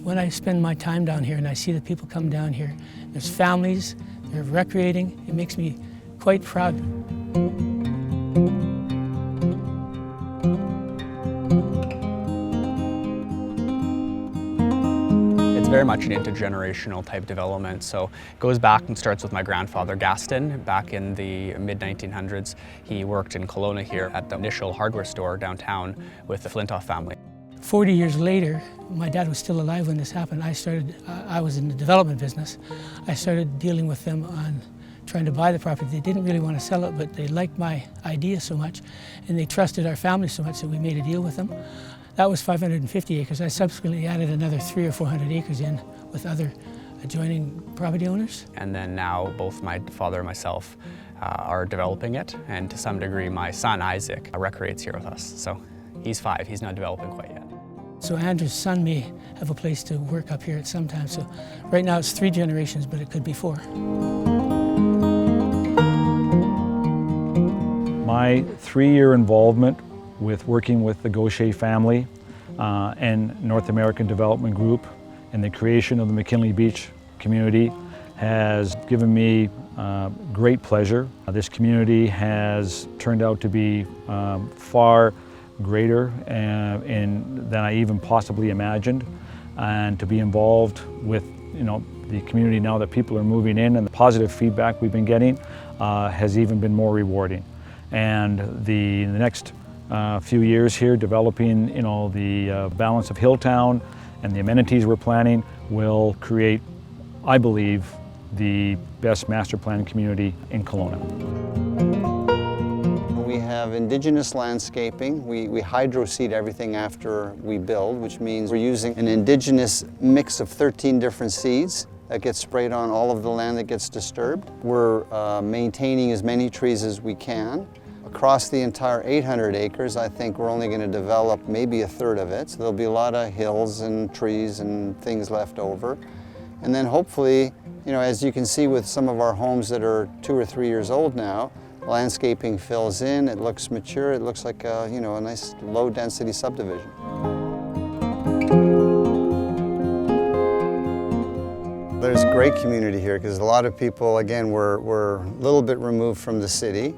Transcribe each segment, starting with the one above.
When I spend my time down here and I see the people come down here, there's families, they're recreating, it makes me quite proud. It's very much an intergenerational type development, so it goes back and starts with my grandfather Gaston. Back in the mid-1900s, he worked in Kelowna here at the initial hardware store downtown with the Flintoff family. 40 years later, my dad was still alive when this happened. I was in the development business. I started dealing with them on trying to buy the property. They didn't really want to sell it, but they liked my idea so much, and they trusted our family so much that we made a deal with them. That was 550 acres. I subsequently added another 300 or 400 acres in with other adjoining property owners. And then now both my father and myself are developing it, and to some degree my son Isaac recreates here with us. So he's 5, he's not developing quite yet. So Andrew's son may have a place to work up here at some time. So right now it's 3 generations, but it could be 4. My 3-year involvement with working with the Gaucher family and North American Development Group and the creation of the McKinley Beach community has given me great pleasure. This community has turned out to be far greater than I even possibly imagined, and to be involved with the community now that people are moving in, and the positive feedback we've been getting has even been more rewarding. And the next few years here, developing the balance of Hilltown and the amenities we're planning will create, I believe, the best master plan community in Kelowna. We have indigenous landscaping. We hydro-seed everything after we build, which means we're using an indigenous mix of 13 different seeds that gets sprayed on all of the land that gets disturbed. We're maintaining as many trees as we can. Across the entire 800 acres, I think we're only going to develop maybe 1/3 of it. So there'll be a lot of hills and trees and things left over. And then hopefully, as you can see with some of our homes that are 2 or 3 years old now, landscaping fills in, it looks mature, it looks like a nice low-density subdivision. There's great community here because a lot of people, again, we're a little bit removed from the city.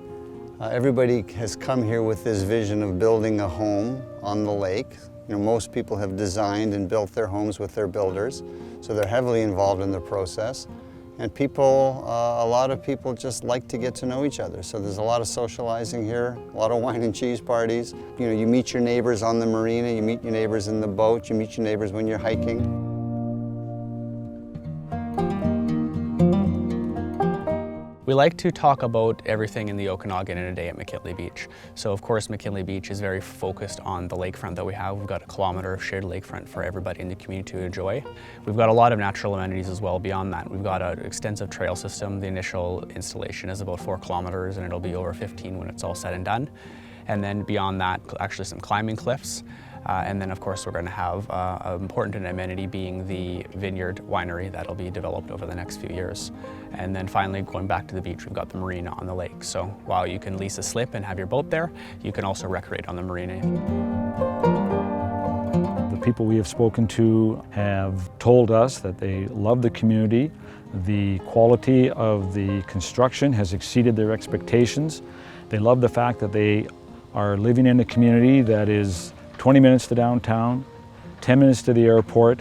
Everybody has come here with this vision of building a home on the lake. Most people have designed and built their homes with their builders, so they're heavily involved in the process. And people, a lot of people just like to get to know each other. So there's a lot of socializing here, a lot of wine and cheese parties. You meet your neighbors on the marina, you meet your neighbors in the boat, you meet your neighbors when you're hiking. We like to talk about everything in the Okanagan in a day at McKinley Beach. So of course McKinley Beach is very focused on the lakefront that we have. We've got a kilometer of shared lakefront for everybody in the community to enjoy. We've got a lot of natural amenities as well beyond that. We've got an extensive trail system. The initial installation is about 4 kilometers and it'll be over 15 when it's all said and done. And then beyond that, actually some climbing cliffs. And then of course we're going to have an important amenity being the vineyard winery that'll be developed over the next few years. And then finally, going back to the beach, we've got the marina on the lake. So while you can lease a slip and have your boat there, you can also recreate on the marina. The people we have spoken to have told us that they love the community. The quality of the construction has exceeded their expectations. They love the fact that they are living in a community that is 20 minutes to downtown, 10 minutes to the airport,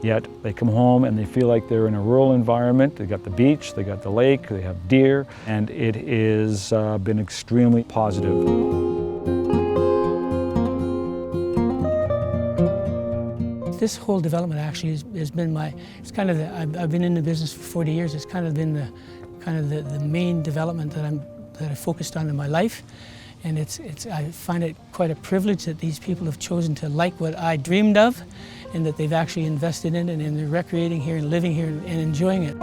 yet they come home and they feel like they're in a rural environment. They got the beach, they got the lake, they have deer, and it has been extremely positive. This whole development actually has been I've been in the business for 40 years. It's kind of been the main development that I focused on in my life. And I find it quite a privilege that these people have chosen to like what I dreamed of and that they've actually invested in it and they're recreating here and living here and enjoying it.